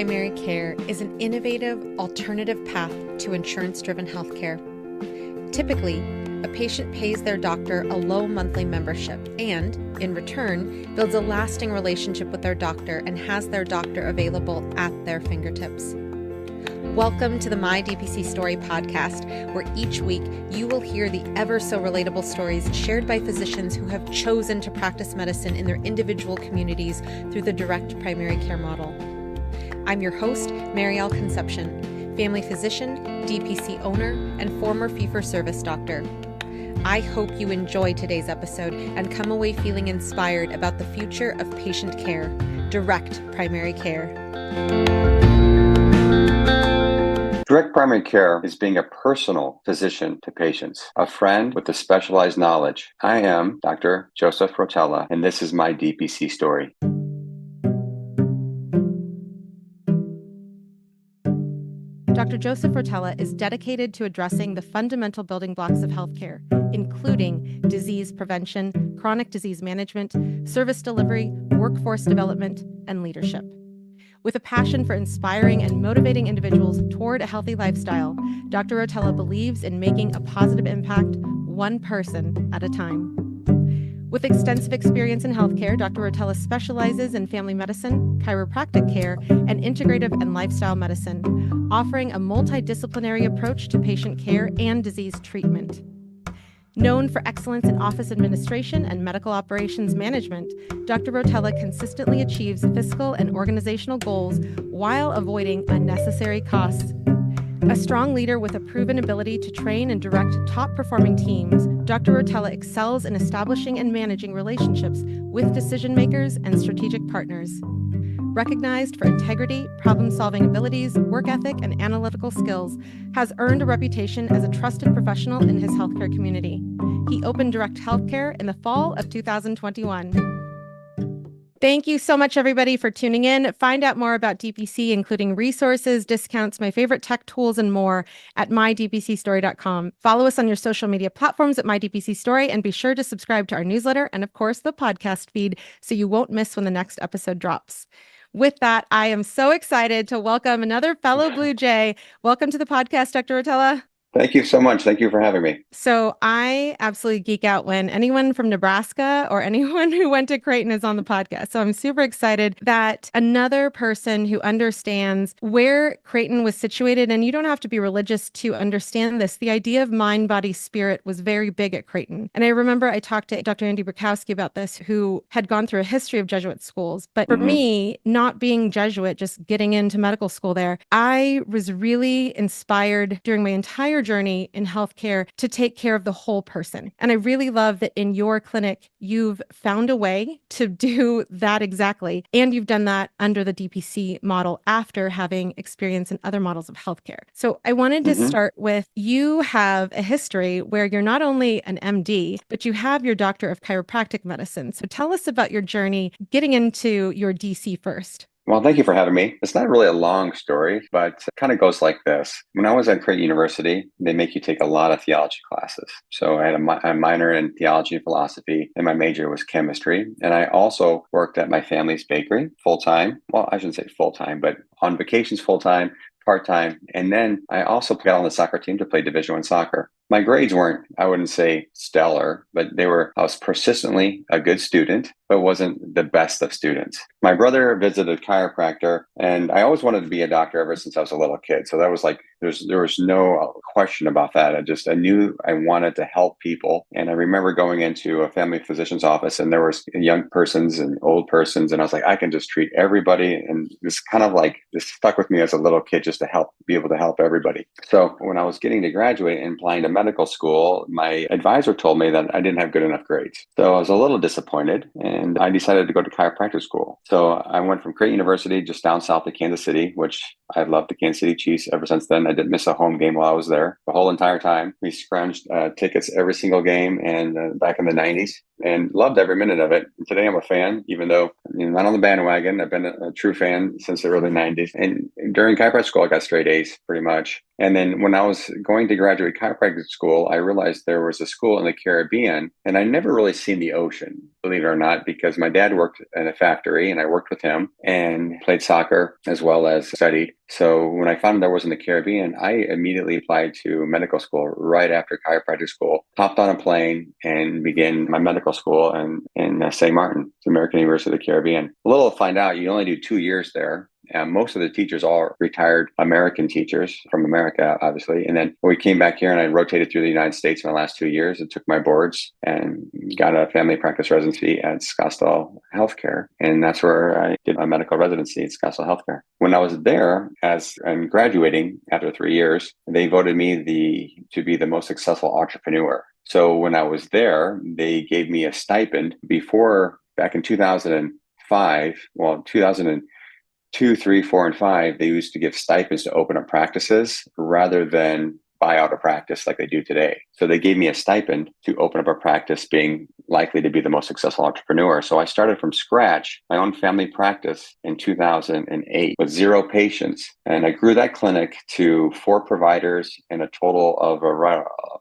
primary care is an innovative alternative path to insurance-driven healthcare. Typically, a patient pays their doctor a low monthly membership and, in return, builds a lasting relationship with their doctor and has their doctor available at their fingertips. Welcome to the My DPC Story podcast, where each week you will hear the ever so relatable stories shared by physicians who have chosen to practice medicine in their individual communities through the direct primary care model. I'm your host, Marielle Concepcion, family physician, DPC owner, and former fee-for-service doctor. I hope you enjoy today's episode and come away feeling inspired about the future of patient care, direct primary care. Direct primary care is being a personal physician to patients, a friend with a specialized knowledge. I am Dr. Joseph Rotella, and this is my DPC story. Dr. Joseph Rotella is dedicated to addressing the fundamental building blocks of healthcare, including disease prevention, chronic disease management, service delivery, workforce development, and leadership. With a passion for inspiring and motivating individuals toward a healthy lifestyle, Dr. Rotella believes in making a positive impact one person at a time. With extensive experience in healthcare, Dr. Rotella specializes in family medicine, chiropractic care, and integrative and lifestyle medicine, offering a multidisciplinary approach to patient care and disease treatment. Known for excellence in office administration and medical operations management, Dr. Rotella consistently achieves fiscal and organizational goals while avoiding unnecessary costs. A strong leader with a proven ability to train and direct top-performing teams, Dr. Rotella excels in establishing and managing relationships with decision makers and strategic partners. Recognized for integrity, problem-solving abilities, work ethic, and analytical skills, has earned a reputation as a trusted professional in his healthcare community. He opened Direct Healthcare in the fall of 2021. Thank you so much, everybody, for tuning in. Find out more about DPC, including resources, discounts, my favorite tech tools, and more at mydpcstory.com. Follow us on your social media platforms at mydpcstory, and be sure to subscribe to our newsletter and, of course, the podcast feed so you won't miss when the next episode drops. With that, I am so excited to welcome another fellow Blue Jay. Welcome to the podcast, Dr. Rotella. Thank you so much. Thank you for having me. So I absolutely geek out when anyone from Nebraska or anyone who went to Creighton is on the podcast. So I'm super excited that another person who understands where Creighton was situated, and you don't have to be religious to understand this. The idea of mind, body, spirit was very big at Creighton. And I remember I talked to Dr. Andy Bukowski about this, who had gone through a history of Jesuit schools. But for me, not being Jesuit, just getting into medical school there, I was really inspired during my entire journey in healthcare to take care of the whole person. And I really love that in your clinic, you've found a way to do that exactly. And you've done that under the DPC model after having experience in other models of healthcare. So I wanted to start with, you have a history where you're not only an MD, but you have your doctor of chiropractic medicine. So tell us about your journey getting into your DC first. Well, thank you for having me. It's not really a long story, but it kind of goes like this. When I was at Creighton University, they make you take a lot of theology classes. So I had a minor in theology and philosophy, and my major was chemistry. And I also worked at my family's bakery full-time. Well, I shouldn't say full-time, but on vacations full-time, part-time. And then I also got on the soccer team to play Division I soccer. My grades weren't, I wouldn't say stellar, but I was persistently a good student, but wasn't the best of students. My brother visited a chiropractor, and I always wanted to be a doctor ever since I was a little kid. So that was like, there was no question about that. I knew I wanted to help people. And I remember going into a family physician's office, and there was young persons and old persons, and I was like, I can just treat everybody. And this stuck with me as a little kid, just to be able to help everybody. So when I was getting to graduate and applying to medical school, my advisor told me that I didn't have good enough grades. So I was a little disappointed, and I decided to go to chiropractic school. So I went from Creighton University just down south of Kansas City, which I loved the Kansas City Chiefs ever since then. I didn't miss a home game while I was there the whole entire time. We scrounged tickets every single game, and back in the 90s, and loved every minute of it. And today I'm a fan, even though not on the bandwagon. I've been a true fan since the early 90s. And during chiropractic school, I got straight A's pretty much. And then when I was going to graduate chiropractic school, I realized there was a school in the Caribbean, and I never really seen the ocean. believe it or not, because my dad worked in a factory and I worked with him and played soccer as well as studied. So when I found there was in the Caribbean, I immediately applied to medical school right after chiropractic school, hopped on a plane and began my medical school in St. Martin, American University of the Caribbean. A little to find out, you only do 2 years there. Most of the teachers are retired American teachers from America, obviously. And then we came back here and I rotated through the United States in my last 2 years and took my boards and got a family practice residency at Scottsdale Healthcare. And that's where I did my medical residency at Scottsdale Healthcare. When I was there and graduating after 3 years, they voted me to be the most successful entrepreneur. So when I was there, they gave me a stipend back in 2005, 2002, 3, 4, and 5, they used to give stipends to open up practices rather than buy out a practice like they do today. So they gave me a stipend to open up a practice, being likely to be the most successful entrepreneur. So I started from scratch, my own family practice in 2008 with 0 patients. And I grew that clinic to 4 providers and a total of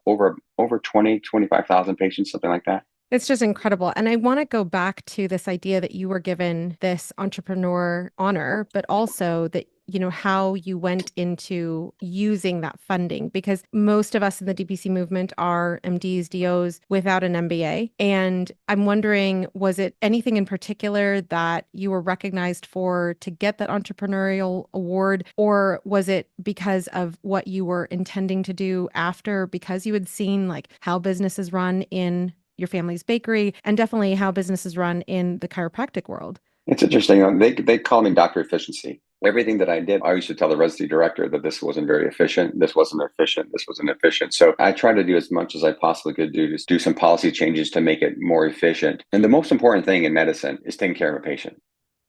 over 25,000 patients, something like that. It's just incredible. And I want to go back to this idea that you were given this entrepreneur honor, but also that, how you went into using that funding, because most of us in the DPC movement are MDs, DOs without an MBA. And I'm wondering, was it anything in particular that you were recognized for to get that entrepreneurial award? Or was it because of what you were intending to do after, because you had seen like how businesses run in your family's bakery, and definitely how businesses run in the chiropractic world? It's interesting. They call me Dr. Efficiency. Everything that I did, I used to tell the residency director that this wasn't very efficient. This wasn't efficient. This wasn't efficient. So I tried to do as much as I possibly could do to do some policy changes to make it more efficient. And the most important thing in medicine is taking care of a patient,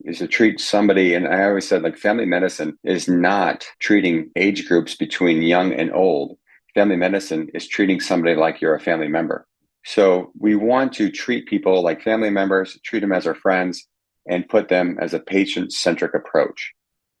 is to treat somebody. And I always said, like, family medicine is not treating age groups between young and old. Family medicine is treating somebody like you're a family member. So we want to treat people like family members, treat them as our friends, and put them as a patient-centric approach.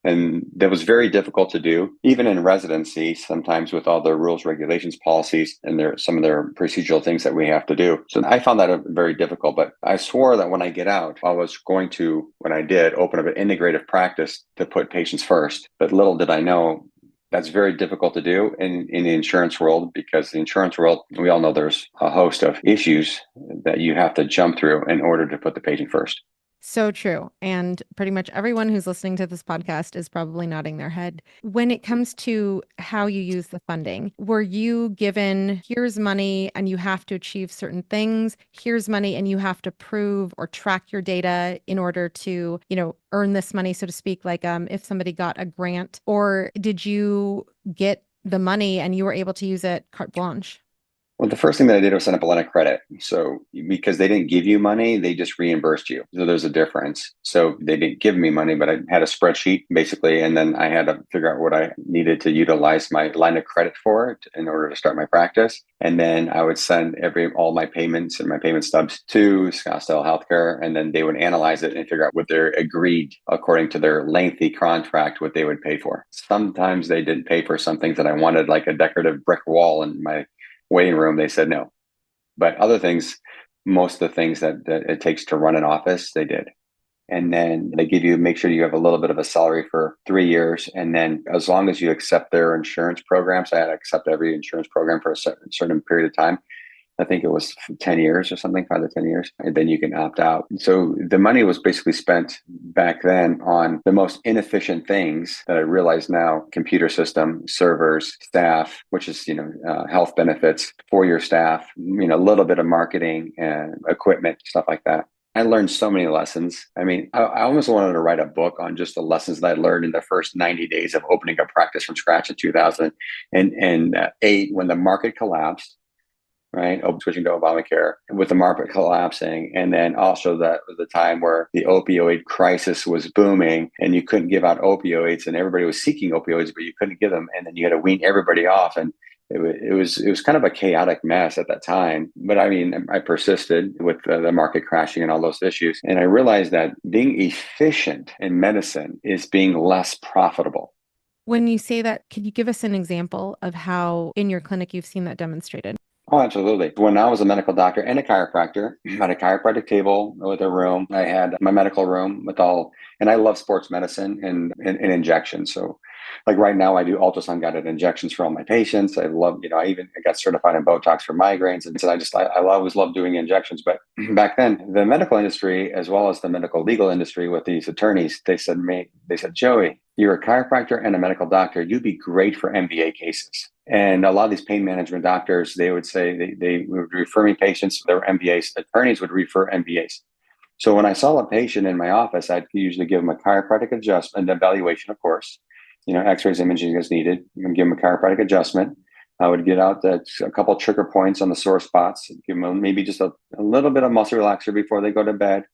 And that was very difficult to do, even in residency, sometimes with all the rules, regulations, policies, and some of their procedural things that we have to do. So I found that very difficult, but I swore that when I get out, I was going to, when I did, open up an integrative practice to put patients first. But little did I know, that's very difficult to do in the insurance world, because the insurance world, we all know there's a host of issues that you have to jump through in order to put the patient first. So true. And pretty much everyone who's listening to this podcast is probably nodding their head. When it comes to how you use the funding, were you given, here's money and you have to achieve certain things, here's money and you have to prove or track your data in order to, earn this money, so to speak, like if somebody got a grant? Or did you get the money and you were able to use it carte blanche? Well, the first thing that I did was send up a line of credit. So because they didn't give you money, they just reimbursed you. So there's a difference. So they didn't give me money, but I had a spreadsheet basically. And then I had to figure out what I needed to utilize my line of credit for in order to start my practice. And then I would send all my payments and my payment stubs to Scottsdale Healthcare. And then they would analyze it and figure out what they're agreed according to their lengthy contract, what they would pay for. Sometimes they didn't pay for some things that I wanted, like a decorative brick wall in my waiting room. They said no. But other things, most of the things that it takes to run an office, they did. And then they make sure you have a little bit of a salary for 3 years. And then as long as you accept their insurance programs, I had to accept every insurance program for a certain period of time. I think it was 10 years or something, 5 to 10 years, and then you can opt out. So the money was basically spent back then on the most inefficient things that I realize now: computer system, servers, staff, which is, health benefits for your staff, a little bit of marketing and equipment, stuff like that. I learned so many lessons. I mean, I almost wanted to write a book on just the lessons that I learned in the first 90 days of opening a practice from scratch in 2008 when the market collapsed. Right, switching to Obamacare with the market collapsing, and then also that was the time where the opioid crisis was booming, and you couldn't give out opioids, and everybody was seeking opioids, but you couldn't give them, and then you had to wean everybody off, and it was kind of a chaotic mess at that time. But I mean, I persisted with the market crashing and all those issues, and I realized that being efficient in medicine is being less profitable. When you say that, could you give us an example of how in your clinic you've seen that demonstrated? Oh, absolutely. When I was a medical doctor and a chiropractor, I had a chiropractic table with a room. I had my medical room with all, and I love sports medicine and injections. So, like right now, I do ultrasound guided injections for all my patients. I love, I got certified in Botox for migraines. And so I always love doing injections. But back then, the medical industry, as well as the medical legal industry with these attorneys, they said, Joey, you're a chiropractor and a medical doctor. You'd be great for MBA cases. And a lot of these pain management doctors, they would say they would refer me patients, their MBAs, attorneys would refer MBAs. So when I saw a patient in my office, I'd usually give them a chiropractic adjustment, evaluation, of course, x-rays, imaging as needed. I'm give them a chiropractic adjustment. I would get out a couple of trigger points on the sore spots, give them maybe just a little bit of muscle relaxer before they go to bed.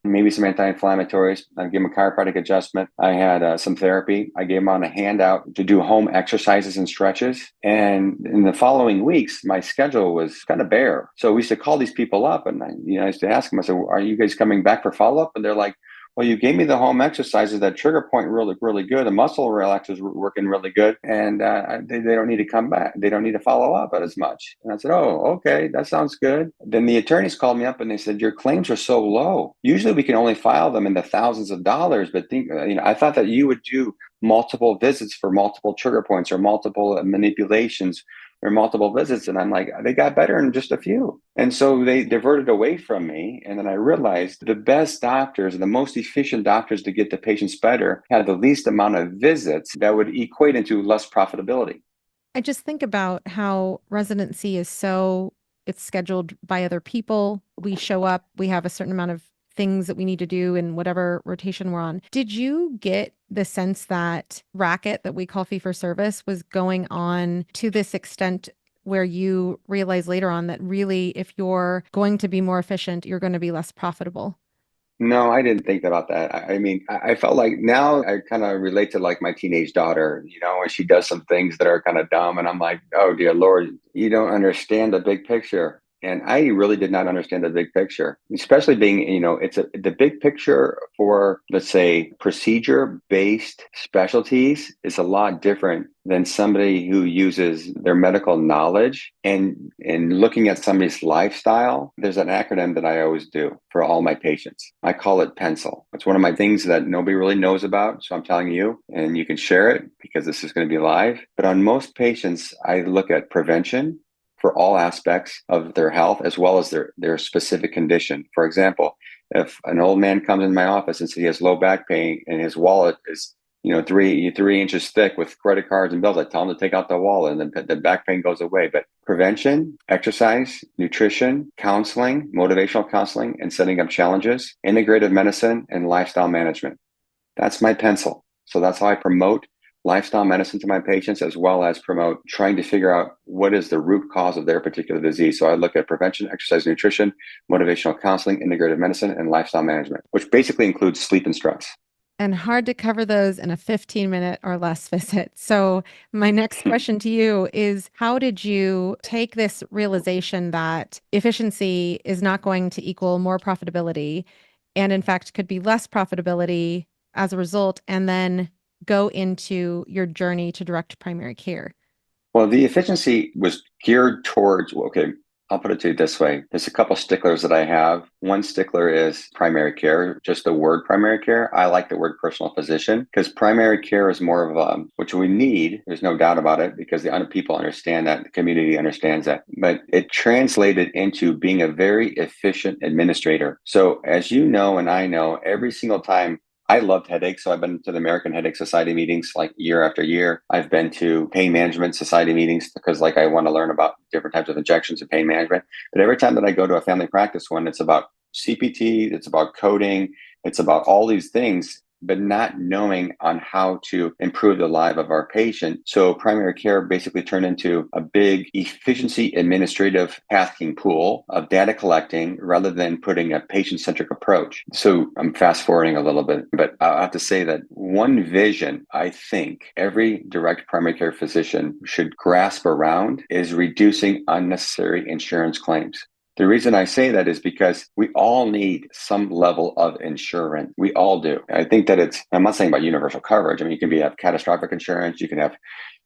Maybe some anti-inflammatories. I gave them a chiropractic adjustment. I had some therapy. I gave them on a handout to do home exercises and stretches. And in the following weeks, my schedule was kind of bare. So we used to call these people up, and I used to ask them. I said, "Are you guys coming back for follow-up?" And they're like, well, you gave me the home exercises, that trigger point really, really good. The muscle relaxers were working really good. And they don't need to come back. They don't need to follow up as much. And I said, oh, okay, that sounds good. Then the attorneys called me up and they said, your claims are so low. Usually we can only file them in the thousands of dollars. But I thought that you would do multiple visits for multiple trigger points or multiple manipulations or multiple visits. And I'm like, they got better in just a few. And so they diverted away from me. And then I realized the best doctors, the most efficient doctors to get the patients better had the least amount of visits that would equate into less profitability. I just think about how residency is it's scheduled by other people. We show up, we have a certain amount of things that we need to do in whatever rotation we're on. Did you get the sense that racket that we call fee for service was going on to this extent where you realize later on that really, if you're going to be more efficient, you're going to be less profitable? No, I didn't think about that. I felt like now I kind of relate to like my teenage daughter, when she does some things that are kind of dumb. And I'm like, oh, dear Lord, you don't understand the big picture. And I really did not understand the big picture, especially being, the big picture for, let's say, procedure-based specialties is a lot different than somebody who uses their medical knowledge and looking at somebody's lifestyle. There's an acronym that I always do for all my patients. I call it pencil. It's one of my things that nobody really knows about. So I'm telling you, and you can share it because this is going to be live. But on most patients, I look at prevention for all aspects of their health, as well as their specific condition. For example, if an old man comes in my office and says he has low back pain and his wallet is, 3 inches thick with credit cards and bills, I tell him to take out the wallet and then the back pain goes away. But prevention, exercise, nutrition, counseling, motivational counseling, and setting up challenges, integrative medicine, and lifestyle management. That's my pencil. So that's how I promote lifestyle medicine to my patients, as well as promote trying to figure out what is the root cause of their particular disease. So I look at prevention, exercise, nutrition, motivational counseling, integrative medicine, and lifestyle management, which basically includes sleep and stress. And hard to cover those in a 15-minute or less visit. So my next question to you is, how did you take this realization that efficiency is not going to equal more profitability, and in fact could be less profitability as a result, and then go into your journey to direct primary care? Well, the efficiency was geared towards, okay, I'll put it to you this way. There's a couple sticklers that I have. One stickler is primary care, just the word primary care. I like the word personal physician because primary care is more of which we need. There's no doubt about it because the people understand that, the community understands that. But it translated into being a very efficient administrator. So as you know, and I know, every single time I loved headaches. So I've been to the American Headache Society meetings like year after year. I've been to pain management society meetings because I want to learn about different types of injections and pain management. But every time that I go to a family practice one, it's about CPT, it's about coding, it's about all these things, but not knowing on how to improve the life of our patient. So primary care basically turned into a big efficiency administrative tasking pool of data collecting rather than putting a patient-centric approach. So I'm fast forwarding a little bit, but I have to say that one vision I think every direct primary care physician should grasp around is reducing unnecessary insurance claims. The reason I say that is because we all need some level of insurance. We all do. I think that I'm not saying about universal coverage. I mean, you can have catastrophic insurance. You can have,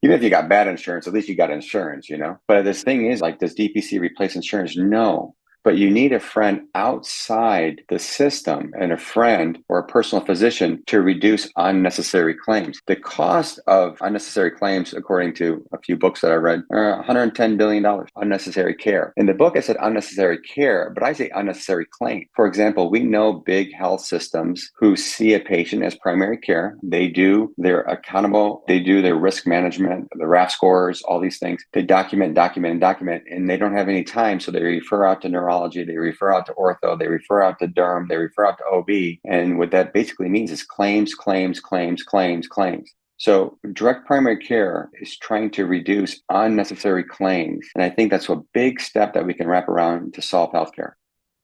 Even if you got bad insurance, at least you got insurance, you know? But this thing is like, does DPC replace insurance? No. But you need a friend outside the system and a friend or a personal physician to reduce unnecessary claims. The cost of unnecessary claims, according to a few books that I read, are $110 billion unnecessary care. In the book, I said unnecessary care, but I say unnecessary claim. For example, we know big health systems who see a patient as primary care. They do their accountable, they do their risk management, the RAF scores, all these things. They document, and they don't have any time. So they refer out to neurology, they refer out to ortho, they refer out to derm, they refer out to OB. And what that basically means is claims. So direct primary care is trying to reduce unnecessary claims. And I think that's a big step that we can wrap around to solve healthcare.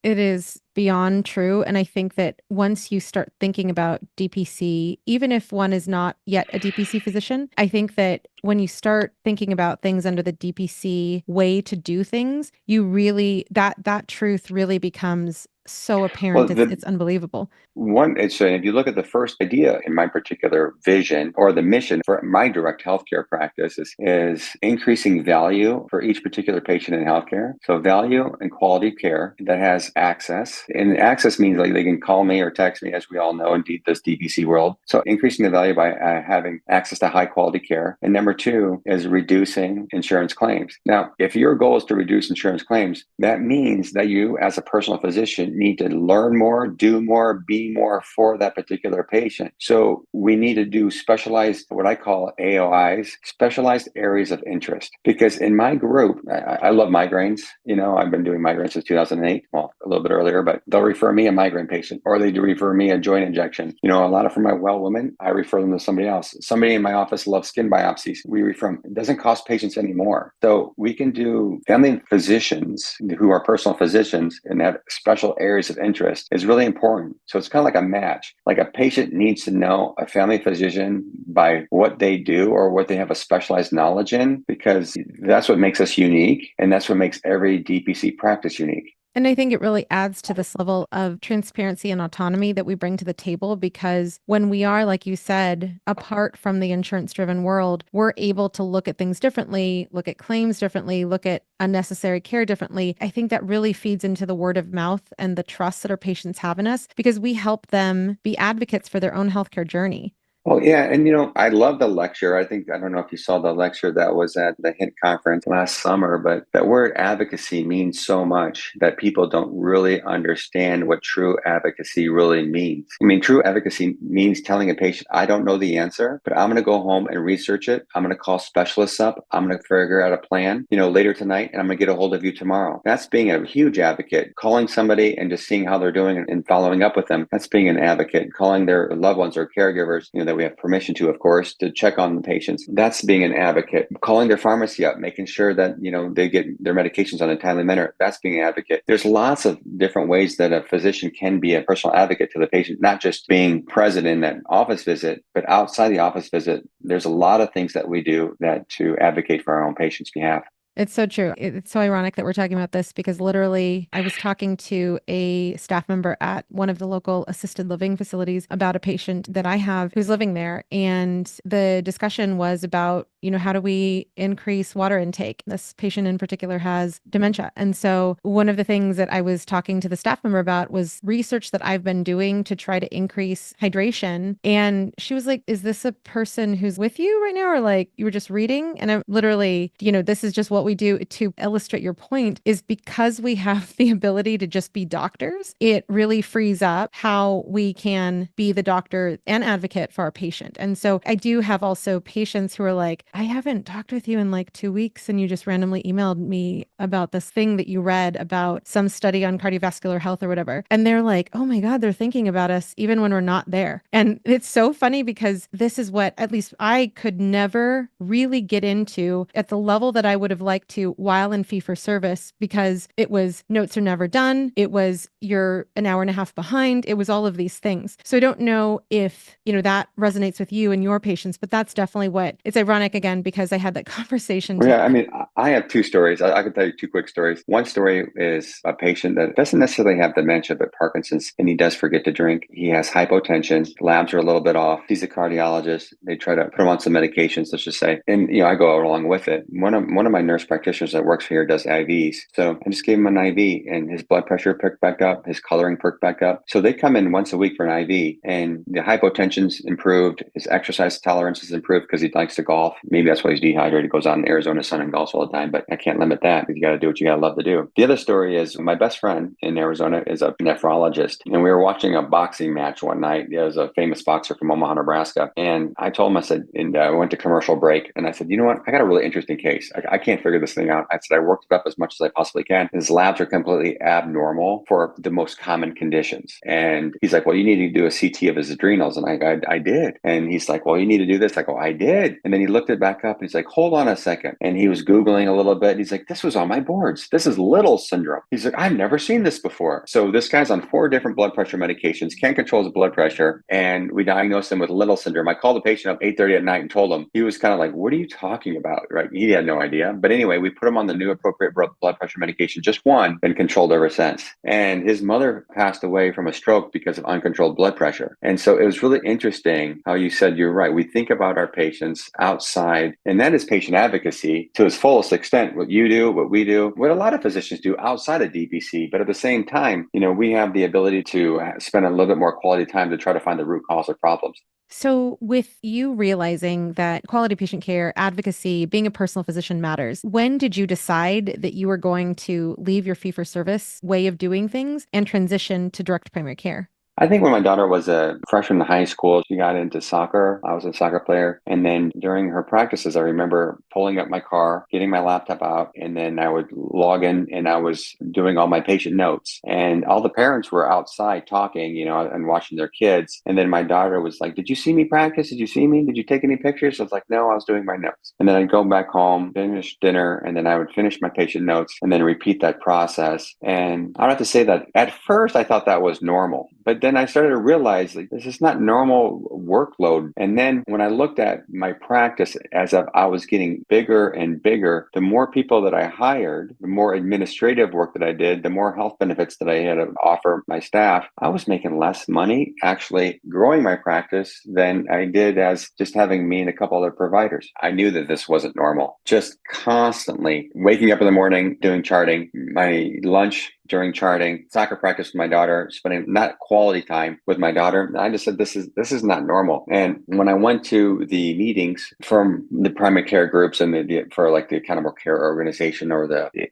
It is beyond true. And I think that once you start thinking about DPC, even if one is not yet a DPC physician, I think that when you start thinking about things under the DPC way to do things, you really, that truth really becomes so apparent. Well, It's unbelievable. if you look at the first idea in my particular vision or the mission for my direct healthcare practice is increasing value for each particular patient in healthcare. So value and quality care that has access. And access means like they can call me or text me, as we all know in this DPC world. So increasing the value by having access to high quality care. And number two is reducing insurance claims. Now, if your goal is to reduce insurance claims, that means that you as a personal physician need to learn more, do more, be more for that particular patient. So we need to do specialized, what I call AOIs, specialized areas of interest. Because in my group, I love migraines. You know, I've been doing migraines since 2008, well, a little bit earlier, but they'll refer me a migraine patient or they do refer me a joint injection. You know, a lot of for my well women, I refer them to somebody else. Somebody in my office loves skin biopsies. We refer them. It doesn't cost patients anymore. So we can do family physicians who are personal physicians and have special areas of interest is really important. So it's kind of like a match. Like a patient needs to know a family physician by what they do or what they have a specialized knowledge in, because that's what makes us unique. And that's what makes every DPC practice unique. And I think it really adds to this level of transparency and autonomy that we bring to the table, because when we are, like you said, apart from the insurance driven world, we're able to look at things differently, look at claims differently, look at unnecessary care differently. I think that really feeds into the word of mouth and the trust that our patients have in us, because we help them be advocates for their own healthcare journey. Well, yeah. And, you know, I love the lecture. I don't know if you saw the lecture that was at the HINT conference last summer, but that word advocacy means so much that people don't really understand what true advocacy really means. I mean, true advocacy means telling a patient, I don't know the answer, but I'm going to go home and research it. I'm going to call specialists up. I'm going to figure out a plan, you know, later tonight, and I'm going to get a hold of you tomorrow. That's being a huge advocate. Calling somebody and just seeing how they're doing and following up with them. That's being an advocate. Calling their loved ones or caregivers, you know, that we have permission to, of course, to check on the patients. That's being an advocate. Calling their pharmacy up, making sure that, you know, they get their medications on a timely manner. That's being an advocate. There's lots of different ways that a physician can be a personal advocate to the patient, not just being present in that office visit, but outside the office visit. There's a lot of things that we do that to advocate for our own patients' behalf. It's so true. It's so ironic that we're talking about this, because literally I was talking to a staff member at one of the local assisted living facilities about a patient that I have who's living there. And the discussion was about, you know, how do we increase water intake? This patient in particular has dementia. And so one of the things that I was talking to the staff member about was research that I've been doing to try to increase hydration. And she was like, is this a person who's with you right now? Or like you were just reading? And I'm literally, you know, this is just what we do to illustrate your point, is because we have the ability to just be doctors, it really frees up how we can be the doctor and advocate for our patient. And so I do have also patients who are like, I haven't talked with you in like 2 weeks, and you just randomly emailed me about this thing that you read about some study on cardiovascular health or whatever. And they're like, oh my God, they're thinking about us even when we're not there. And it's so funny, because this is what at least I could never really get into at the level that I would have liked to while in fee for service, because it was notes are never done. It was you're an hour and a half behind. It was all of these things. So I don't know if, you know, that resonates with you and your patients, but that's definitely what it's ironic again because I had that conversation Well, today. yeah, I mean, I have two stories. I can tell you two quick stories. One story is a patient that doesn't necessarily have dementia, but Parkinson's, and he does forget to drink. He has hypotension. Labs are a little bit off. He's a cardiologist. They try to put him on some medications, let's just say. And, I go along with it. One of my nurse practitioners that works here does IVs. So I just gave him an IV and his blood pressure perked back up. His coloring perked back up. So they come in once a week for an IV and the hypotension's improved. His exercise tolerance is improved because he likes to golf. Maybe that's why he's dehydrated. He goes out in Arizona sun and golfs all the time, but I can't limit that because you got to do what you got to love to do. The other story is my best friend in Arizona is a nephrologist, and we were watching a boxing match one night. There's a famous boxer from Omaha, Nebraska, and I told him, I said, and I went to commercial break, and I said, you know what? I got a really interesting case. I can't figure this thing out. I said, I worked it up as much as I possibly can. His labs are completely abnormal for the most common conditions. And he's like, well, you need to do a CT of his adrenals. And I did. And he's like, well, you need to do this. I go, I did. And then he looked it back up and he's like, hold on a second. And he was Googling a little bit. And he's like, this was on my boards. This is Little syndrome. He's like, I've never seen this before. So this guy's on 4 different blood pressure medications, can't control his blood pressure. And we diagnosed him with Little syndrome. I called the patient up 8:30 at night and told him. He was kind of like, what are you talking about? Right. He had no idea. But anyway, we put him on the new appropriate blood pressure medication, just one, been controlled ever since. And his mother passed away from a stroke because of uncontrolled blood pressure. And so it was really interesting how you said, you're right. We think about our patients outside, and that is patient advocacy to its fullest extent. What you do, what we do, what a lot of physicians do outside of DPC. But at the same time, we have the ability to spend a little bit more quality time to try to find the root cause of problems. So, with you realizing that quality patient care, advocacy, being a personal physician matters, when did you decide that you were going to leave your fee for service way of doing things and transition to direct primary care? I think when my daughter was a freshman in high school, she got into soccer. I was a soccer player. And then during her practices, I remember pulling up my car, getting my laptop out, and then I would log in and I was doing all my patient notes. And all the parents were outside talking, and watching their kids. And then my daughter was like, did you see me practice? Did you see me? Did you take any pictures? I was like, no, I was doing my notes. And then I'd go back home, finish dinner, and then I would finish my patient notes and then repeat that process. And I have to say that at first I thought that was normal, but then I started to realize like, this is not normal workload. And then when I looked at my practice as I was getting bigger and bigger, the more people that I hired, the more administrative work that I did, the more health benefits that I had to offer my staff, I was making less money actually growing my practice than I did as just having me and a couple other providers. I knew that this wasn't normal. Just constantly waking up in the morning, doing charting, my lunch during charting, soccer practice with my daughter, spending not quality time with my daughter. I just said, this is not normal. And when I went to the meetings from the primary care groups and for like the accountable care organization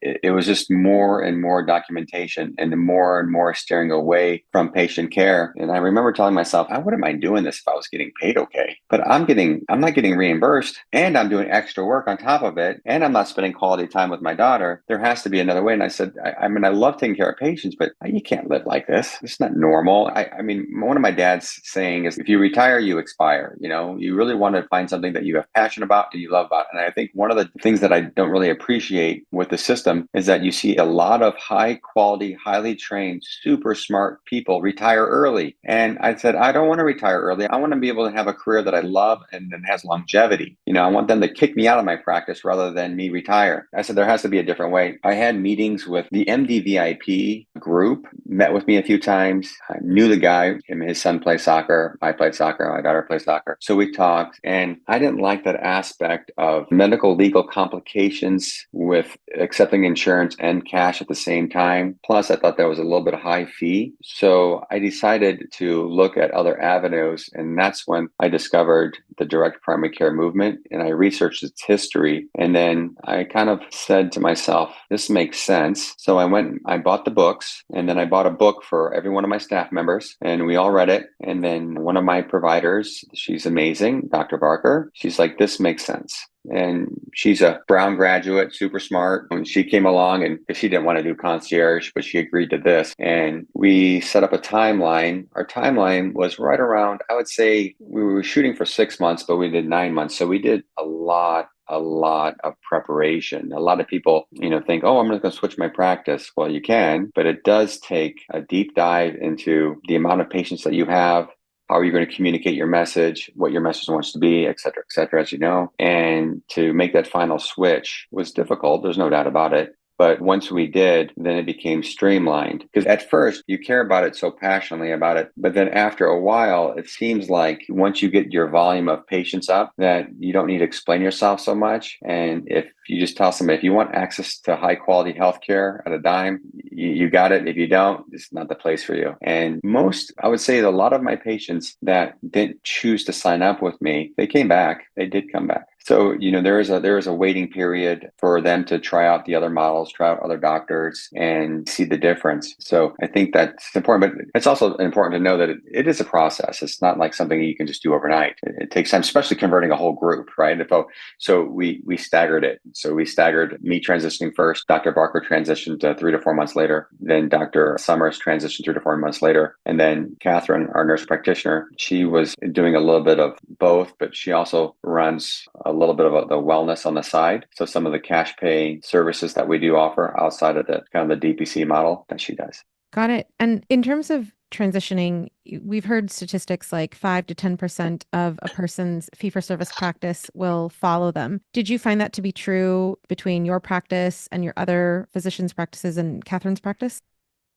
it was just more and more documentation and more and more steering away from patient care. And I remember telling myself, I wouldn't mind doing this if I was getting paid okay, but I'm not getting reimbursed and I'm doing extra work on top of it. And I'm not spending quality time with my daughter. There has to be another way. And I said, I love taking care of patients, but you can't live like this. It's not normal. One of my dad's saying is, if you retire, you expire. You really want to find something that you have passion about and you love about. And I think one of the things that I don't really appreciate with the system is that you see a lot of high quality, highly trained, super smart people retire early. And I said, I don't want to retire early. I want to be able to have a career that I love and that has longevity. I want them to kick me out of my practice rather than me retire. I said, there has to be a different way. I had meetings with the MDVIP group, met with me a few times. I knew the guy. Him and his son play soccer. I played soccer. My daughter plays soccer. So we talked, and I didn't like that aspect of medical legal complications with accepting insurance and cash at the same time. Plus, I thought that was a little bit high fee. So I decided to look at other avenues, and that's when I discovered the direct primary care movement, and I researched its history. And then I kind of said to myself, this makes sense. So I bought the books, and then I bought a book for every one of my staff members, and we all read it. And then one of my providers, she's amazing, Dr. Barker, she's like, this makes sense. And she's a Brown graduate, super smart. And she came along and she didn't want to do concierge, but she agreed to this. And we set up a timeline. Our timeline was right around, I would say we were shooting for 6 months, but we did 9 months. So we did a lot of preparation. A lot of people, think, oh, I'm just going to switch my practice. Well, you can, but it does take a deep dive into the amount of patients that you have, how are you going to communicate your message, what your message wants to be, et cetera, as you know. And to make that final switch was difficult. There's no doubt about it. But once we did, then it became streamlined. Because at first, you care about it so passionately about it. But then after a while, it seems like once you get your volume of patients up, that you don't need to explain yourself so much. And if you just tell somebody, if you want access to high quality healthcare at a dime, you got it. If you don't, it's not the place for you. And I would say that a lot of my patients that didn't choose to sign up with me, they came back. They did come back. So, there is a waiting period for them to try out the other models, try out other doctors and see the difference. So I think that's important, but it's also important to know that it is a process. It's not like something you can just do overnight. It takes time, especially converting a whole group, right? So we staggered it. So we staggered me transitioning first. Dr. Barker transitioned 3 to 4 months later. Then Dr. Summers transitioned 3 to 4 months later. And then Catherine, our nurse practitioner, she was doing a little bit of both, but she also runs a little bit of the wellness on the side. So some of the cash pay services that we do offer outside of the kind of the DPC model that she does. Got it. And in terms of transitioning, we've heard statistics like 5 to 10% of a person's fee-for-service practice will follow them. Did you find that to be true between your practice and your other physicians' practices and Catherine's practice?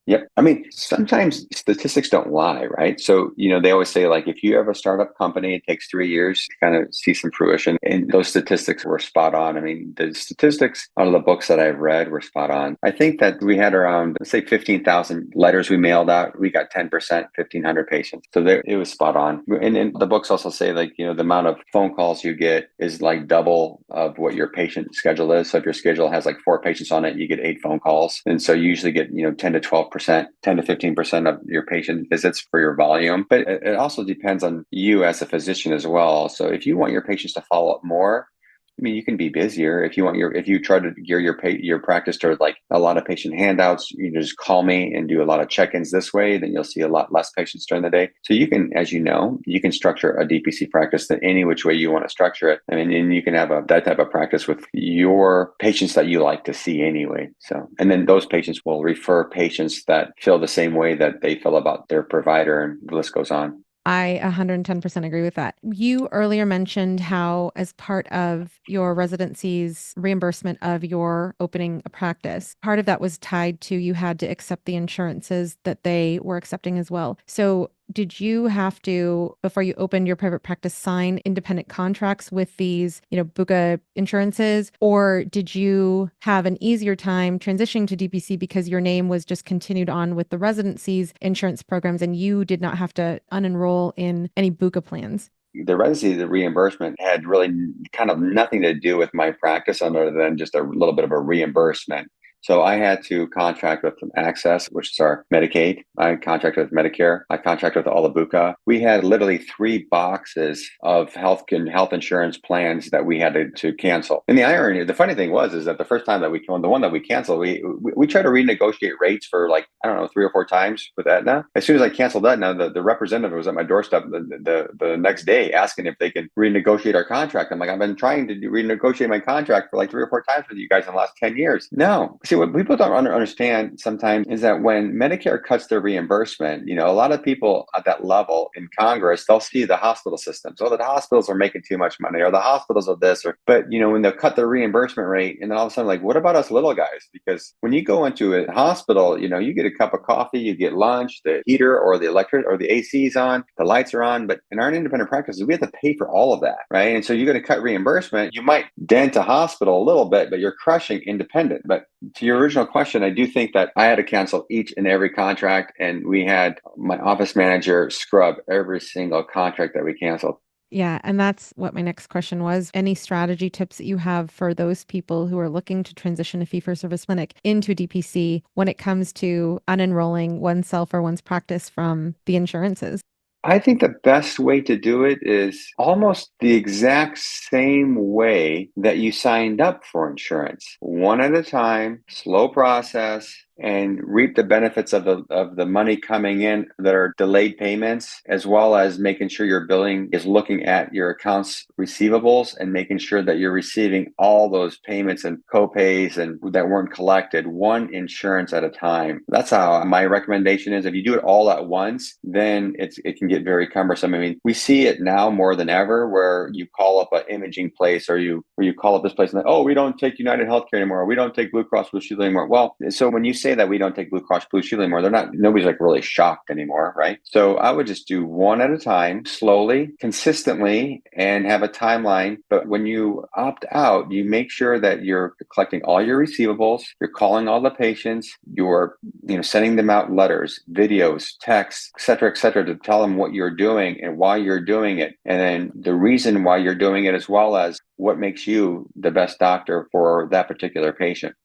Yep. I mean, sometimes statistics don't lie, right? So, they always say, like, if you have a startup company, it takes 3 years to kind of see some fruition. And those statistics were spot on. I mean, the statistics out of the books that I've read were spot on. I think that we had around, let's say, 15,000 letters we mailed out. We got 10%, 1,500 patients. So it was spot on. And the books also say, like, the amount of phone calls you get is like double of what your patient schedule is. So if your schedule has like 4 patients on it, you get 8 phone calls. And so you usually get, 10 to 12%. 10 to 15% of your patient visits for your volume. But it also depends on you as a physician as well. So if you want your patients to follow up more, I mean, you can be busier. If you try to gear your practice toward like a lot of patient handouts, you just call me and do a lot of check-ins this way, then you'll see a lot less patients during the day. So you can, as you know, you can structure a DPC practice in any which way you want to structure it. I mean, and you can have that type of practice with your patients that you like to see anyway. So, and then those patients will refer patients that feel the same way that they feel about their provider, and the list goes on. I 110% agree with that. You earlier mentioned how, as part of your residency's reimbursement of your opening a practice, part of that was tied to you had to accept the insurances that they were accepting as well. So did you have to, before you opened your private practice, sign independent contracts with these, BUCA insurances? Or did you have an easier time transitioning to DPC because your name was just continued on with the residency's insurance programs and you did not have to unenroll in any BUCA plans? The residency, the reimbursement had really kind of nothing to do with my practice other than just a little bit of a reimbursement. So I had to contract with Access, which is our Medicaid. I contracted with Medicare. I contracted with all the BUCA. We had literally 3 boxes of health insurance plans that we had to cancel. And the irony, the funny thing is that the first time that the one that we canceled, we tried to renegotiate rates for like, I don't know, 3 or 4 times with Aetna. As soon as I canceled Aetna, the representative was at my doorstep the next day asking if they could renegotiate our contract. I'm like, I've been trying to renegotiate my contract for like 3 or 4 times with you guys in the last 10 years. No. See, what people don't understand sometimes is that when Medicare cuts their reimbursement, a lot of people at that level in Congress, they'll see the hospital systems. Oh, the hospitals are making too much money, or the hospitals are this, but when they'll cut their reimbursement rate, and then all of a sudden, like, what about us little guys? Because when you go into a hospital, you get a cup of coffee, you get lunch, the heater or the electric or the AC's on, the lights are on. But in our independent practices, we have to pay for all of that, right? And so you're going to cut reimbursement. You might dent a hospital a little bit, but you're crushing independent. But to your original question, I do think that I had to cancel each and every contract, and we had my office manager scrub every single contract that we canceled. Yeah, and that's what my next question was. Any strategy tips that you have for those people who are looking to transition a fee-for-service clinic into DPC when it comes to unenrolling oneself or one's practice from the insurances? I think the best way to do it is almost the exact same way that you signed up for insurance. One at a time, slow process. and reap the benefits of the money coming in that are delayed payments, as well as making sure your billing is looking at your accounts receivables and making sure that you're receiving all those payments and co-pays and that weren't collected, one insurance at a time. That's how my recommendation is. If you do it all at once, then it can get very cumbersome. I mean, we see it now more than ever where you call up an imaging place or you call up this place and like, oh, we don't take United Healthcare anymore. We don't take Blue Cross Blue Shield anymore. Well, so when you say that we don't take Blue Cross Blue Shield anymore, nobody's like really shocked anymore, right? So I would just do one at a time, slowly, consistently, and have a timeline. But when you opt out, you make sure that you're collecting all your receivables, you're calling all the patients, you're sending them out letters, videos, texts, et cetera, to tell them what you're doing and why you're doing it. And then the reason why you're doing it, as well as what makes you the best doctor for that particular patient.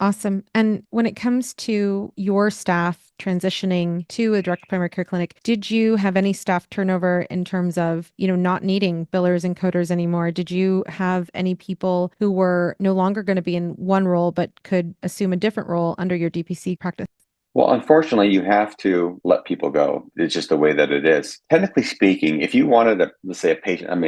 Awesome. And when it comes to your staff transitioning to a direct primary care clinic, did you have any staff turnover in terms of, not needing billers and coders anymore? Did you have any people who were no longer going to be in one role, but could assume a different role under your DPC practice? Well, unfortunately, you have to let people go. It's just the way that it is. Technically speaking, if you wanted let's say a patient, I'm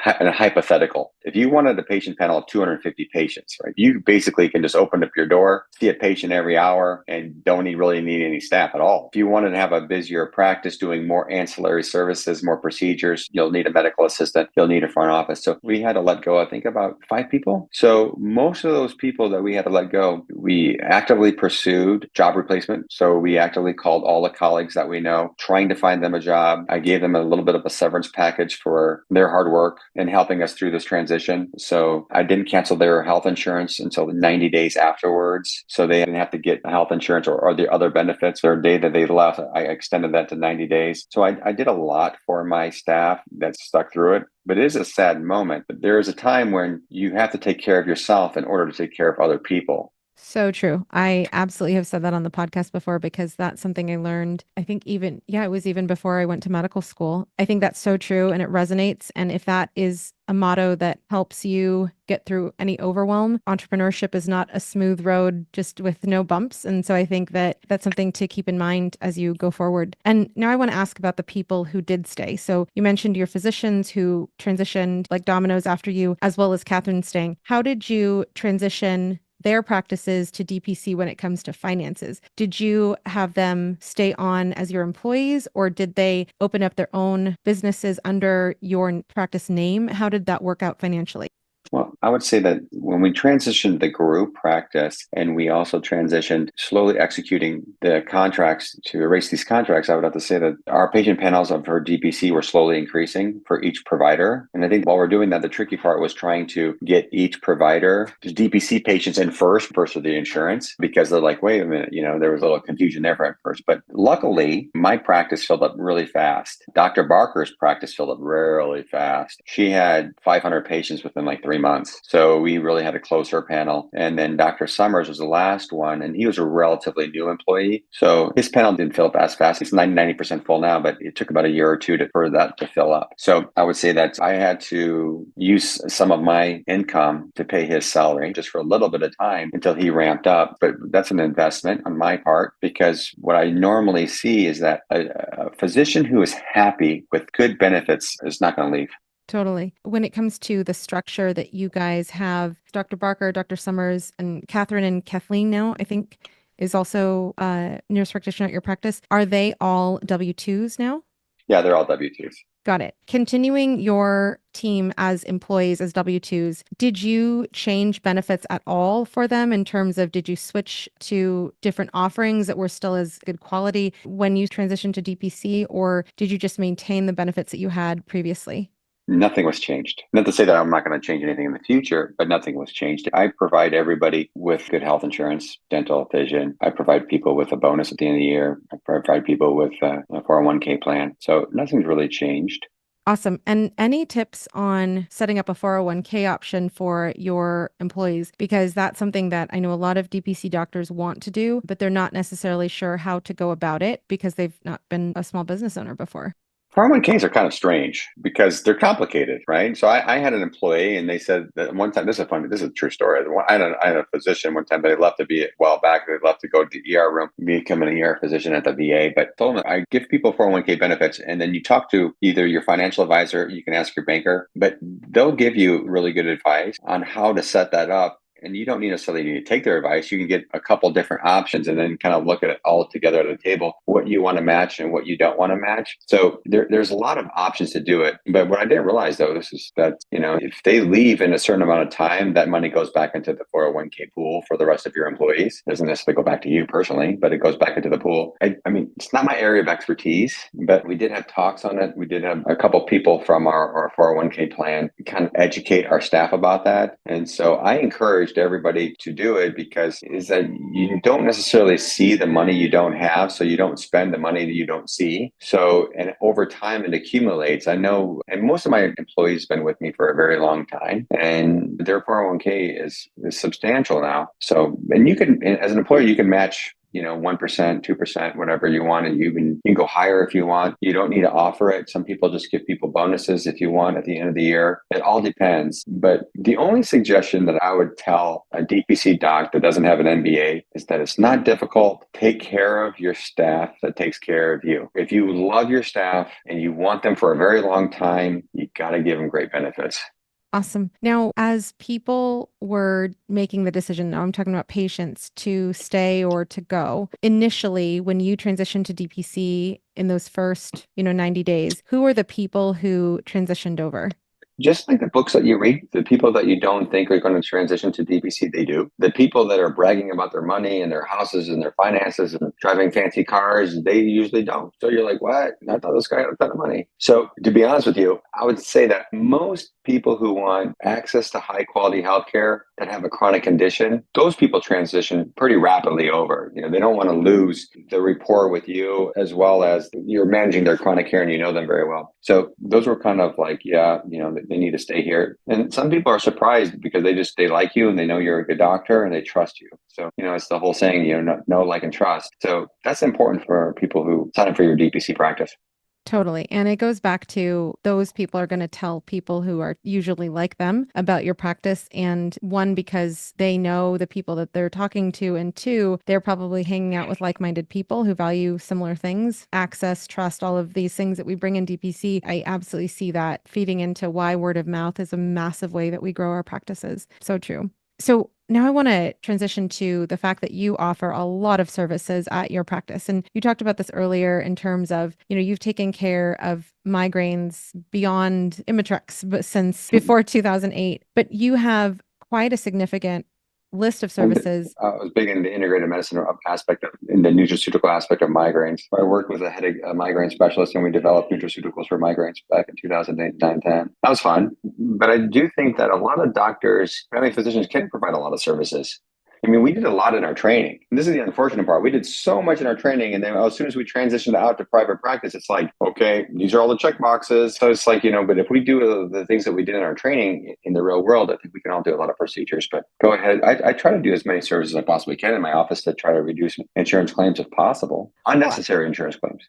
a hypothetical. If you wanted a patient panel of 250 patients, right, you basically can just open up your door, see a patient every hour, and don't really need any staff at all. If you wanted to have a busier practice doing more ancillary services, more procedures, you'll need a medical assistant, you'll need a front office. So we had to let go, I think, about 5 people. So most of those people that we had to let go, we actively pursued job replacement. So we actively called all the colleagues that we know, trying to find them a job. I gave them a little bit of a severance package for their hard work and helping us through this transition. So I didn't cancel their health insurance until 90 days afterwards. So they didn't have to get health insurance or the other benefits. Their day that they left, I extended that to 90 days. So I did a lot for my staff that stuck through it. But it is a sad moment. But there is a time when you have to take care of yourself in order to take care of other people. So true. I absolutely have said that on the podcast before because that's something I learned. I think it was even before I went to medical school. I think that's so true and it resonates. And if that is a motto that helps you get through any overwhelm, entrepreneurship is not a smooth road just with no bumps. And so I think that that's something to keep in mind as you go forward. And now I want to ask about the people who did stay. So you mentioned your physicians who transitioned like dominoes after you, as well as Catherine staying. How did you transition their practices to DPC when it comes to finances? Did you have them stay on as your employees or did they open up their own businesses under your practice name? How did that work out financially? Well, I would say that when we transitioned the group practice and we also transitioned slowly executing the contracts to erase these contracts, I would have to say that our patient panels of her DPC were slowly increasing for each provider. And I think while we're doing that, the tricky part was trying to get each provider, DPC patients in first versus the insurance, because they're like, wait a minute, there was a little confusion there at first. But luckily, my practice filled up really fast. Dr. Barker's practice filled up really fast. She had 500 patients within like 3 months. So we really had to close her panel. And then Dr. Summers was the last one, and he was a relatively new employee. So his panel didn't fill up as fast. It's 90% full now, but it took about a year or two for that to fill up. So I would say that I had to use some of my income to pay his salary just for a little bit of time until he ramped up. But that's an investment on my part, because what I normally see is that a physician who is happy with good benefits is not going to leave. Totally. When it comes to the structure that you guys have, Dr. Barker, Dr. Summers, and Catherine and Kathleen now, I think, is also a nurse practitioner at your practice. Are they all W-2s now? Yeah, they're all W-2s. Got it. Continuing your team as employees, as W-2s, did you change benefits at all for them in terms of, did you switch to different offerings that were still as good quality when you transitioned to DPC, or did you just maintain the benefits that you had previously? Nothing was changed. Not to say that I'm not going to change anything in the future, but nothing was changed. I provide everybody with good health insurance, dental, vision. I provide people with a bonus at the end of the year. I provide people with a 401k plan. So nothing's really changed. Awesome. And any tips on setting up a 401k option for your employees? Because that's something that I know a lot of DPC doctors want to do, but they're not necessarily sure how to go about it because they've not been a small business owner before. 401ks are kind of strange because they're complicated, right? So I had an employee and they said that one time, this is a true story. I had a physician one time, but they left to be, well, back, they left to go to the ER room, become an ER physician at the VA, but told them, I give people 401k benefits. And then you talk to either your financial advisor, you can ask your banker, but they'll give you really good advice on how to set that up. And you don't necessarily need to take their advice. You can get a couple different options and then kind of look at it all together at the table, what you want to match and what you don't want to match. So there's a lot of options to do it. But what I didn't realize, though, this is that, if they leave in a certain amount of time, that money goes back into the 401k pool for the rest of your employees. It doesn't necessarily go back to you personally, but it goes back into the pool. I mean, it's not my area of expertise, but we did have talks on it. We did have a couple people from our 401k plan kind of educate our staff about that. And so I encourage everybody to do it because is that you don't necessarily see the money you don't have, so you don't spend the money that you don't see. So, and over time it accumulates. I know, and most of my employees have been with me for a very long time, and their 401k is substantial now. So, and you can, as an employer, you can match 1%, 2%, whatever you want. And you can go higher if you want. You don't need to offer it. Some people just give people bonuses if you want at the end of the year. It all depends. But the only suggestion that I would tell a DPC doc that doesn't have an MBA is that it's not difficult. Take care of your staff that takes care of you. If you love your staff and you want them for a very long time, you got to give them great benefits. Awesome. Now, as people were making the decision, now I'm talking about patients to stay or to go. Initially, when you transitioned to DPC in those first, 90 days, who are the people who transitioned over? Just like the books that you read, the people that you don't think are going to transition to DPC, they do. The people that are bragging about their money and their houses and their finances and driving fancy cars, they usually don't. So you're like, what? I thought this guy had a ton of money. So to be honest with you, I would say that most people who want access to high quality healthcare that have a chronic condition, those people transition pretty rapidly over. They don't want to lose the rapport with you as well as you're managing their chronic care and you know them very well. So those were kind of like, they need to stay here. And some people are surprised because they like you and they know you're a good doctor and they trust you. So, it's the whole saying, know, like, and trust. So that's important for people who sign up for your DPC practice. Totally. And it goes back to those people are going to tell people who are usually like them about your practice. And one, because they know the people that they're talking to. And two, they're probably hanging out with like-minded people who value similar things, access, trust, all of these things that we bring in DPC. I absolutely see that feeding into why word of mouth is a massive way that we grow our practices. So true. So now I want to transition to the fact that you offer a lot of services at your practice. And you talked about this earlier in terms of, you've taken care of migraines beyond Imitrex, but since before 2008, but you have quite a significant list of services. I was big in the integrative medicine aspect in the nutraceutical aspect of migraines. I worked with a headache migraine specialist and we developed nutraceuticals for migraines back in 2008, 9, 10. That was fun. But I do think that a lot of doctors, family physicians can provide a lot of services. I mean, we did a lot in our training. And this is the unfortunate part. We did so much in our training. And then as soon as we transitioned out to private practice, it's like, okay, these are all the check boxes. So it's like, but if we do the things that we did in our training in the real world, I think we can all do a lot of procedures. But go ahead. I try to do as many services as I possibly can in my office to try to reduce insurance claims if possible, unnecessary insurance claims.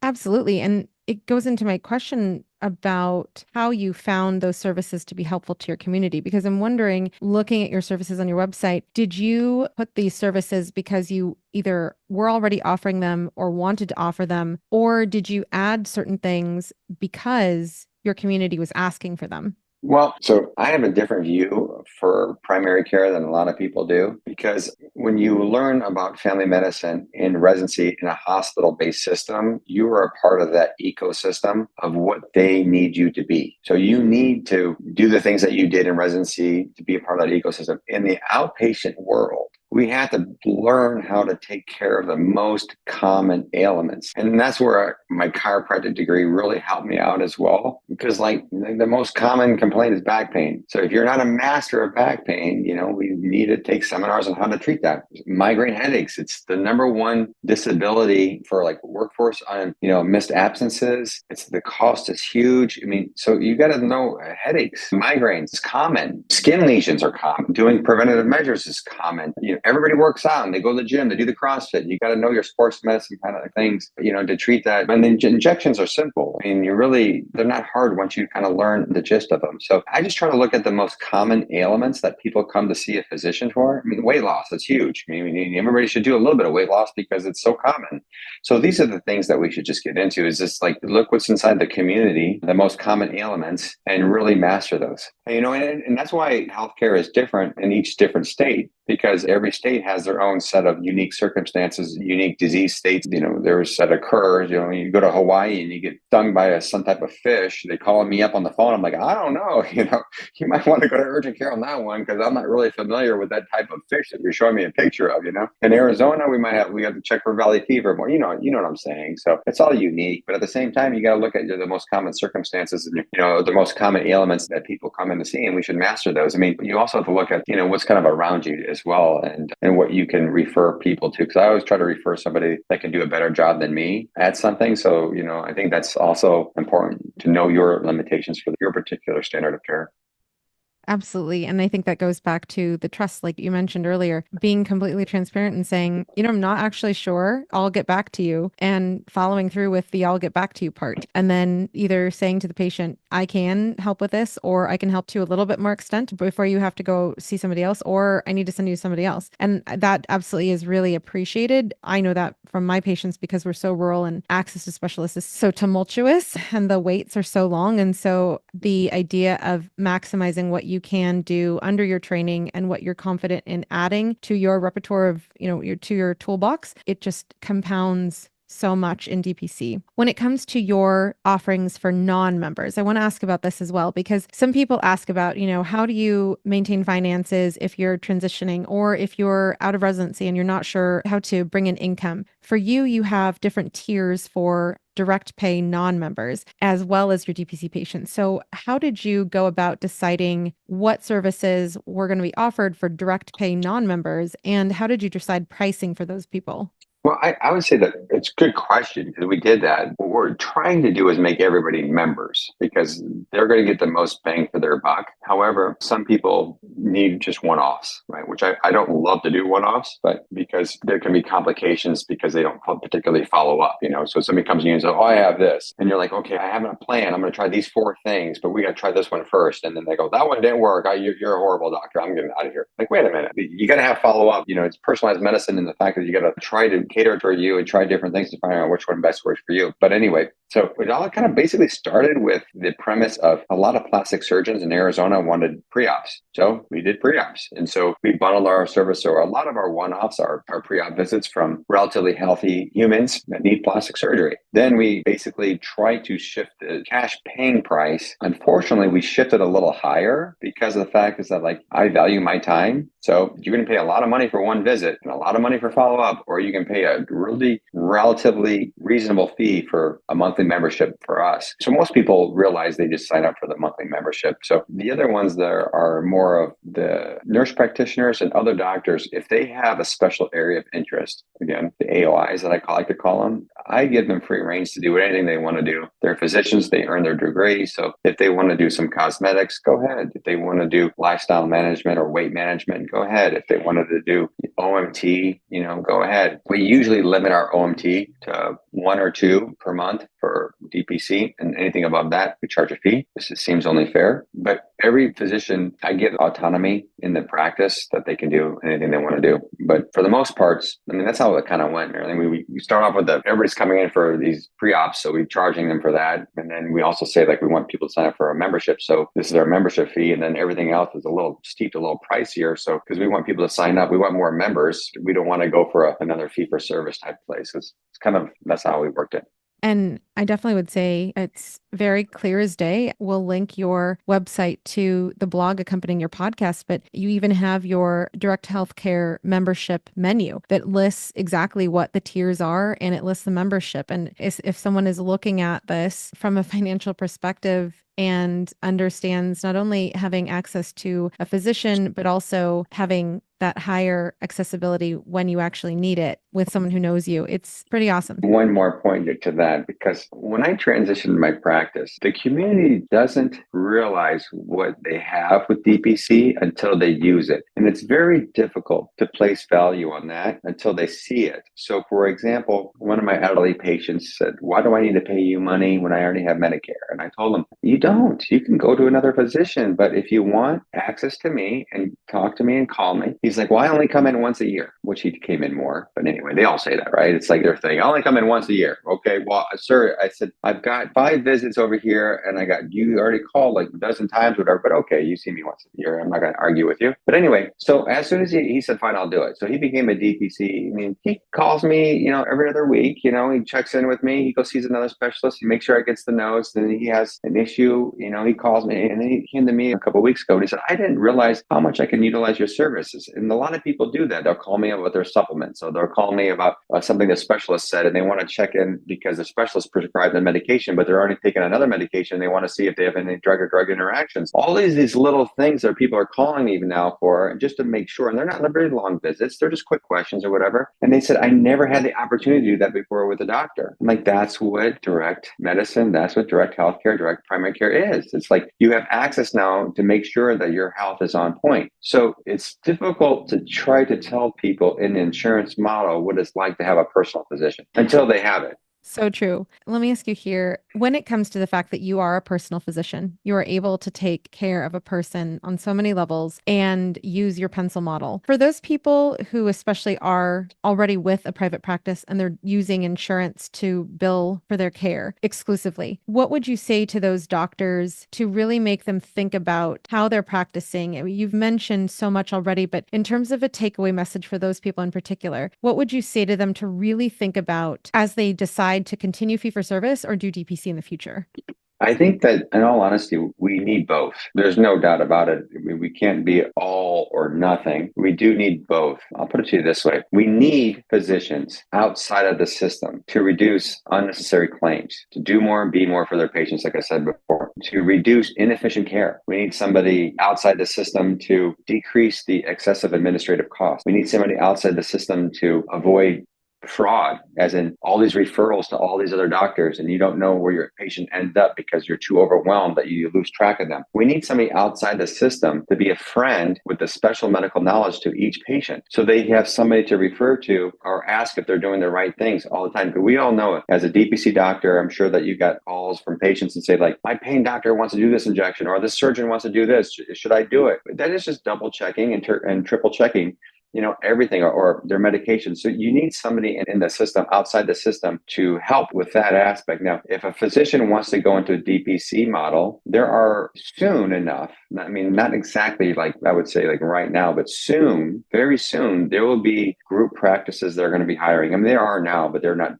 Absolutely. And it goes into my question about how you found those services to be helpful to your community, because I'm wondering, looking at your services on your website, did you put these services because you either were already offering them or wanted to offer them, or did you add certain things because your community was asking for them? Well, so I have a different view for primary care than a lot of people do, because when you learn about family medicine in residency in a hospital-based system, you are a part of that ecosystem of what they need you to be. So you need to do the things that you did in residency to be a part of that ecosystem. In the outpatient world, we have to learn how to take care of the most common ailments. And that's where my chiropractic degree really helped me out as well. Because the most common complaint is back pain. So if you're not a master of back pain, we need to take seminars on how to treat that. Migraine headaches, it's the number one disability for workforce on, missed absences. The cost is huge. I mean, so you got to know headaches, migraines is common. Skin lesions are common. Doing preventative measures is common. and everybody works out and they go to the gym, they do the CrossFit. You got to know your sports medicine kind of things, to treat that. And the injections are simple. I mean, they're not hard once you kind of learn the gist of them. So I just try to look at the most common ailments that people come to see a physician for. I mean, weight loss, that's huge. I mean, everybody should do a little bit of weight loss because it's so common. So these are the things that we should just get into, is just like, look what's inside the community, the most common ailments, and really master those. And that's why healthcare is different in each different state, because every state has their own set of unique circumstances, unique disease states, that occurs. You go to Hawaii and you get stung by some type of fish. They calling me up on the phone. I'm like, I don't know, you might want to go to urgent care on that one, because I'm not really familiar with that type of fish that you're showing me a picture of, In Arizona, we have to check for valley fever. Well, you know what I'm saying? So it's all unique, but at the same time, you got to look at the most common circumstances and, the most common ailments that people come in to see, and we should master those. I mean, you also have to look at, what's kind of around you as well, and what you can refer people to. Because I always try to refer somebody that can do a better job than me at something. So, I think that's also important to know your limitations for your particular standard of care. Absolutely. And I think that goes back to the trust, like you mentioned earlier, being completely transparent and saying, I'm not actually sure, I'll get back to you, and following through with the I'll get back to you part. And then either saying to the patient, I can help with this, or I can help to a little bit more extent before you have to go see somebody else, or I need to send you to somebody else. And that absolutely is really appreciated. I know that from my patients, because we're so rural and access to specialists is so tumultuous and the waits are so long. And so the idea of maximizing what you can do under your training and what you're confident in adding to your repertoire of, to your toolbox, it just compounds so much in DPC. When it comes to your offerings for non-members, I want to ask about this as well, because some people ask about, how do you maintain finances if you're transitioning, or if you're out of residency and you're not sure how to bring in income. For you, you have different tiers for direct pay non-members as well as your DPC patients. So how did you go about deciding what services were going to be offered for direct pay non-members, and how did you decide pricing for those people? Well, I would say that it's a good question, because we did that. What we're trying to do is make everybody members, because they're going to get the most bang for their buck. However, some people need just one-offs, right? Which I don't love to do one-offs, but because there can be complications because they don't particularly follow up, So somebody comes to you and says, oh, I have this. And you're like, okay, I have a plan. I'm going to try these 4 things, but we got to try this one first. And then they go, that one didn't work. You're a horrible doctor. I'm getting out of here. Like, wait a minute. You got to have follow-up. It's personalized medicine, and the fact that you got to try to cater for you and try different things to find out which one best works for you. But anyway, so it all kind of basically started with the premise of a lot of plastic surgeons in Arizona wanted pre-ops. So we did pre-ops. And so we bundled our service. So a lot of our one-offs are pre-op visits from relatively healthy humans that need plastic surgery. Then we basically try to shift the cash paying price. Unfortunately, we shifted a little higher because of the fact is that, like, I value my time. So you're going to pay a lot of money for one visit and a lot of money for follow-up, or you can pay a really relatively reasonable fee for a monthly membership for us. So most people realize they just sign up for the monthly membership. So the other ones there are more of the nurse practitioners and other doctors. If they have a special area of interest, again, the AOIs that I like to call them, I give them free range to do anything they want to do. They're physicians, they earn their degree. So if they want to do some cosmetics, go ahead. If they want to do lifestyle management or weight management, go ahead. If they wanted to do OMT, go ahead. We usually limit our OMT to 1 or 2 per month for DPC, and anything above that, we charge a fee. This seems only fair. But every physician, I give autonomy in the practice that they can do anything they want to do. But for the most parts, that's how it kind of went. I think we start off with everybody's coming in for these pre-ops, so we're charging them for that. And then we also say, like, we want people to sign up for a membership. So this is our membership fee. And then everything else is a little steep, a little pricier. So because we want people to sign up, we want more members. We don't want to go for another fee for service type place. It's kind of, that's how we worked it. And I definitely would say it's very clear as day. We'll link your website to the blog accompanying your podcast, but you even have your direct healthcare membership menu that lists exactly what the tiers are, and it lists the membership. And if someone is looking at this from a financial perspective and understands not only having access to a physician, but also having that higher accessibility when you actually need it with someone who knows you. It's pretty awesome. One more point to that, because when I transitioned my practice, the community doesn't realize what they have with DPC until they use it. And it's very difficult to place value on that until they see it. So, for example, one of my elderly patients said, "Why do I need to pay you money when I already have Medicare?" And I told him, "You don't. You can go to another physician. But if you want access to me and talk to me and call me," he's like, "Well, I only come in once a year," which he came in more. But anyway, they all say that, right? It's like their thing. I only come in once a year. Okay, well, sir, I said, "I've got 5 visits over here, and you already called like a dozen times, whatever, but okay, you see me once a year. I'm not going to argue with you." But anyway, so as soon as he said, "Fine, I'll do it." So he became a DPC. I mean, he calls me, every other week, he checks in with me. He goes, sees another specialist. He makes sure I gets the notes. Then he has an issue, he calls me. And then he came to me a couple of weeks ago and he said, "I didn't realize how much I can utilize your services." And a lot of people do that. They'll call me about their supplements. So they'll call me about something the specialist said, and they want to check in because the specialist prescribed the medication, but they're already taking another medication. They want to see if they have any drug or drug interactions. All these little things that people are calling me even now for, just to make sure. And they're not very long visits. They're just quick questions or whatever. And they said, "I never had the opportunity to do that before with a doctor." I'm like, that's what direct medicine, that's what direct healthcare, direct primary care is. It's like you have access now to make sure that your health is on point. So it's difficult to try to tell people in the insurance model what it's like to have a personal physician until they have it. So true. Let me ask you here, when it comes to the fact that you are a personal physician, you are able to take care of a person on so many levels and use your pencil model. For those people who especially are already with a private practice and they're using insurance to bill for their care exclusively, what would you say to those doctors to really make them think about how they're practicing? I mean, you've mentioned so much already, but in terms of a takeaway message for those people in particular, what would you say to them to really think about as they decide to continue fee-for-service or do DPC in the future? I think that, in all honesty, we need both. There's no doubt about it. I mean, we can't be all or nothing. We do need both. I'll put it to you this way. We need physicians outside of the system to reduce unnecessary claims, to do more and be more for their patients, like I said before, to reduce inefficient care. We need somebody outside the system to decrease the excessive administrative costs. We need somebody outside the system to avoid fraud, as in all these referrals to all these other doctors, and you don't know where your patient ends up because you're too overwhelmed that you lose track of them. We need somebody outside the system to be a friend with the special medical knowledge to each patient, so they have somebody to refer to or ask if they're doing the right things all the time. Because we all know it. As a DPC doctor, I'm sure that you got calls from patients and say, like, "My pain doctor wants to do this injection," or "This surgeon wants to do this. Should I do it?" That is just double checking and triple checking everything, or their medication. So you need somebody in the system, outside the system, to help with that aspect. Now, if a physician wants to go into a DPC model, there are soon enough, I mean, not exactly like I would say like right now, but soon, very soon, there will be group practices that are going to be hiring. I mean, there are now, but they're not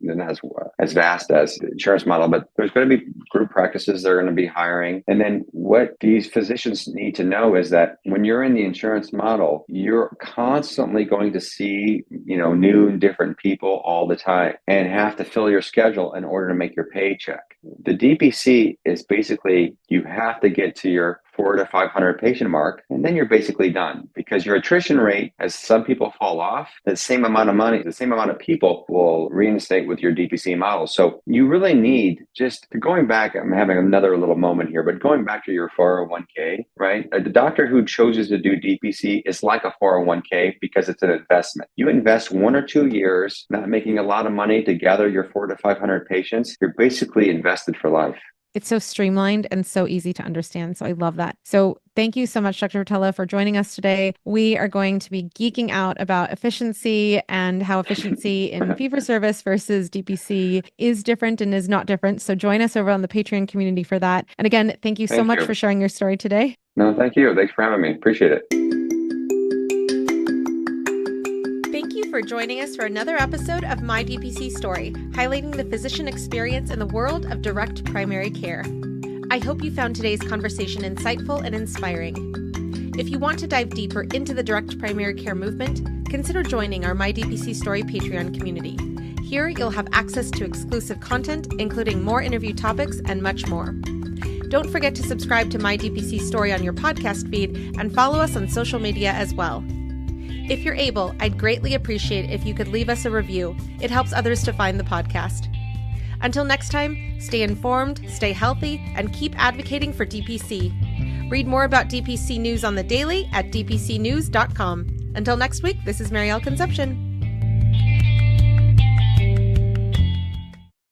as vast as the insurance model, but there's going to be group practices that are going to be hiring. And then what these physicians need to know is that when you're in the insurance model, you're constantly going to see, new and different people all the time and have to fill your schedule in order to make your paycheck. The DPC is basically, you have to get to your 400 to 500 patient mark, and then you're basically done, because your attrition rate, as some people fall off, the same amount of money, the same amount of people will reinstate with your DPC model. So you really need, just going back, I'm having another little moment here, but going back to your 401k, right? The doctor who chooses to do DPC is like a 401k because it's an investment. You invest 1 or 2 years, not making a lot of money to gather your 400 to 500 patients. You're basically invested for life. It's so streamlined and so easy to understand. So I love that. So thank you so much, Dr. Rotella, for joining us today. We are going to be geeking out about efficiency and how efficiency in fee-for-service versus DPC is different and is not different. So join us over on the Patreon community for that. And again, thank you so much for sharing your story today. No, thank you. Thanks for having me. Appreciate it. Thank you for joining us for another episode of My DPC Story, highlighting the physician experience in the world of direct primary care. I hope you found today's conversation insightful and inspiring. If you want to dive deeper into the direct primary care movement, consider joining our My DPC Story Patreon community. Here, you'll have access to exclusive content, including more interview topics and much more. Don't forget to subscribe to My DPC Story on your podcast feed and follow us on social media as well. If you're able, I'd greatly appreciate if you could leave us a review. It helps others to find the podcast. Until next time, stay informed, stay healthy, and keep advocating for DPC. Read more about DPC news on the daily at dpcnews.com. Until next week, this is Marielle Conception.